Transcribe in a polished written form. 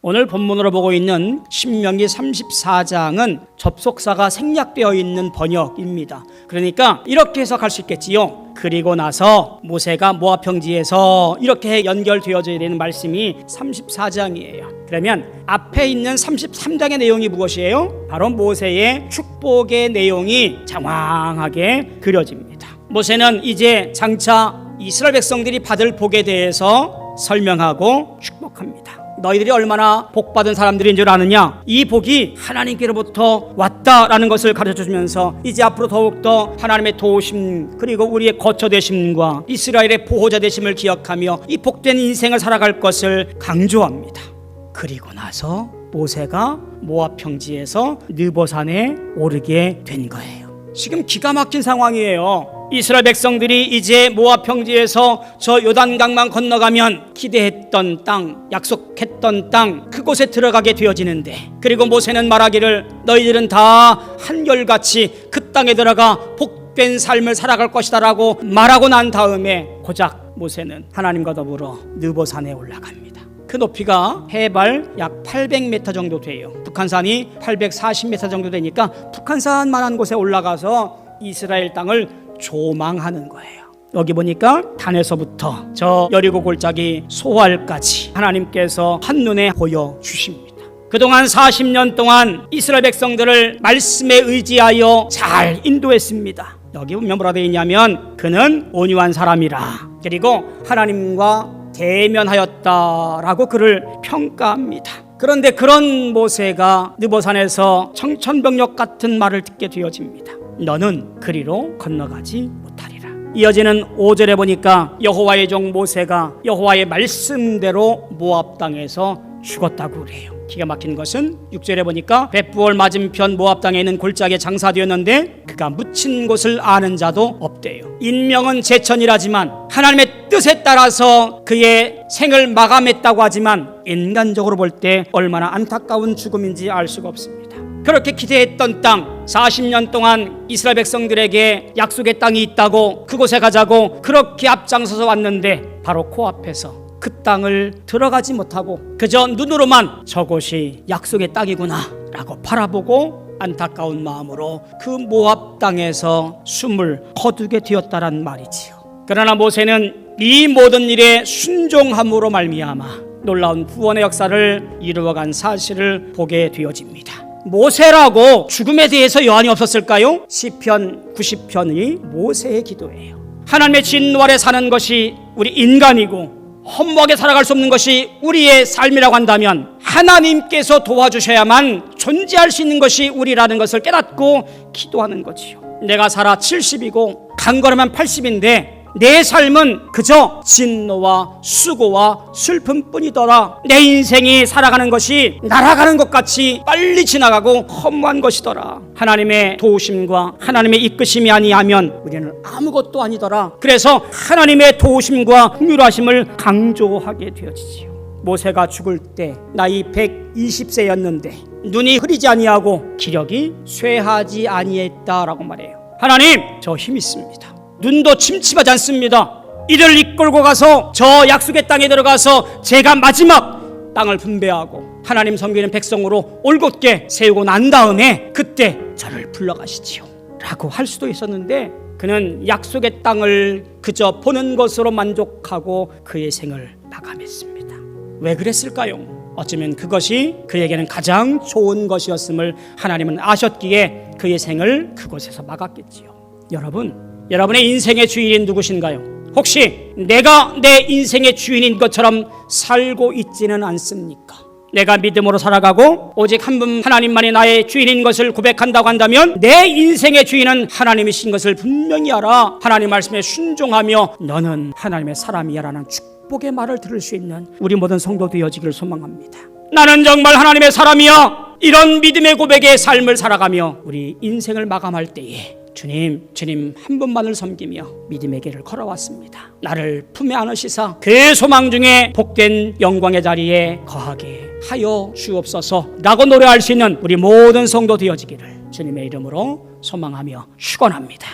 오늘 본문으로 보고 있는 신명기 34장은 접속사가 생략되어 있는 번역입니다. 그러니까 이렇게 해석할 수 있겠지요. 그리고 나서 모세가 모압 평지에서 이렇게 연결되어져야 되는 말씀이 34장이에요. 그러면 앞에 있는 33장의 내용이 무엇이에요? 바로 모세의 축복의 내용이 장황하게 그려집니다. 모세는 이제 장차 이스라엘 백성들이 받을 복에 대해서 설명하고 축복합니다. 너희들이 얼마나 복받은 사람들인 줄 아느냐? 이 복이 하나님께로부터 왔다라는 것을 가르쳐주면서 이제 앞으로 더욱더 하나님의 도우심 그리고 우리의 거처 되심과 이스라엘의 보호자 되심을 기억하며 이 복된 인생을 살아갈 것을 강조합니다. 그리고 나서 모세가 모압 평지에서 느보산에 오르게 된 거예요. 지금 기가 막힌 상황이에요. 이스라엘 백성들이 이제 모압 평지에서 저 요단강만 건너가면 기대했던 땅, 약속했던 땅 그곳에 들어가게 되어지는데, 그리고 모세는 말하기를 너희들은 다 한결같이 그 땅에 들어가 복된 삶을 살아갈 것이다 라고 말하고 난 다음에 고작 모세는 하나님과 더불어 느보산에 올라갑니다. 그 높이가 해발 약 800m 정도 돼요. 북한산이 840m 정도 되니까 북한산만한 곳에 올라가서 이스라엘 땅을 조망하는 거예요. 여기 보니까 단에서부터 저 여리고 골짜기 소알까지 하나님께서 한눈에 보여주십니다. 그동안 40년 동안 이스라엘 백성들을 말씀에 의지하여 잘 인도했습니다. 여기 보면 뭐라 되어 있냐면 그는 온유한 사람이라, 그리고 하나님과 대면하였다라고 그를 평가합니다. 그런데 그런 모세가 느보산에서 청천벽력 같은 말을 듣게 되어집니다. 너는 그리로 건너가지 못하리라. 이어지는 5절에 보니까 여호와의 종 모세가 여호와의 말씀대로 모압 땅에서 죽었다고 그래요. 기가 막힌 것은 6절에 보니까 벳부올 맞은편 모압 땅에 있는 골짜기에 장사되었는데 그가 묻힌 곳을 아는 자도 없대요. 인명은 제천이라지만 하나님의 뜻에 따라서 그의 생을 마감했다고 하지만 인간적으로 볼 때 얼마나 안타까운 죽음인지 알 수가 없습니다. 그렇게 기대했던 땅, 40년 동안 이스라엘 백성들에게 약속의 땅이 있다고 그곳에 가자고 그렇게 앞장서서 왔는데 바로 코앞에서 그 땅을 들어가지 못하고 그저 눈으로만 저곳이 약속의 땅이구나 라고 바라보고 안타까운 마음으로 그 모압 땅에서 숨을 거두게 되었다란 말이지요. 그러나 모세는 이 모든 일에 순종함으로 말미암아 놀라운 구원의 역사를 이루어간 사실을 보게 되어집니다. 모세라고 죽음에 대해서 여한이 없었을까요? 시편 90편이 모세의 기도예요. 하나님의 진노 아래 사는 것이 우리 인간이고 허무하게 살아갈 수 없는 것이 우리의 삶이라고 한다면 하나님께서 도와주셔야만 존재할 수 있는 것이 우리라는 것을 깨닫고 기도하는 거지요. 내가 살아 70이고 간걸으면 80인데 내 삶은 그저 진노와 수고와 슬픔뿐이더라. 내 인생이 살아가는 것이 날아가는 것 같이 빨리 지나가고 허무한 것이더라. 하나님의 도우심과 하나님의 이끄심이 아니하면 우리는 아무것도 아니더라. 그래서 하나님의 도우심과 긍휼하심을 강조하게 되어지지요. 모세가 죽을 때 나이 120세였는데 눈이 흐리지 아니하고 기력이 쇠하지 아니했다라고 말해요. 하나님, 저 힘 있습니다. 눈도 침침하지 않습니다. 이를 이끌고 가서 저 약속의 땅에 들어가서 제가 마지막 땅을 분배하고 하나님 섬기는 백성으로 올곧게 세우고 난 다음에 그때 저를 불러가시지요 라고 할 수도 있었는데 그는 약속의 땅을 그저 보는 것으로 만족하고 그의 생을 마감했습니다. 왜 그랬을까요? 어쩌면 그것이 그에게는 가장 좋은 것이었음을 하나님은 아셨기에 그의 생을 그곳에서 막았겠지요. 여러분의 인생의 주인이 누구신가요? 혹시 내가 내 인생의 주인인 것처럼 살고 있지는 않습니까? 내가 믿음으로 살아가고 오직 한 분 하나님만이 나의 주인인 것을 고백한다고 한다면 내 인생의 주인은 하나님이신 것을 분명히 알아 하나님 말씀에 순종하며 너는 하나님의 사람이야 라는 축복의 말을 들을 수 있는 우리 모든 성도 되어지기를 소망합니다. 나는 정말 하나님의 사람이야, 이런 믿음의 고백의 삶을 살아가며 우리 인생을 마감할 때에 주님 한 분만을 섬기며 믿음의 길을 걸어왔습니다. 나를 품에 안으시사 그 소망 중에 복된 영광의 자리에 거하게 하여 주옵소서 라고 노래할 수 있는 우리 모든 성도 되어지기를 주님의 이름으로 소망하며 축원합니다.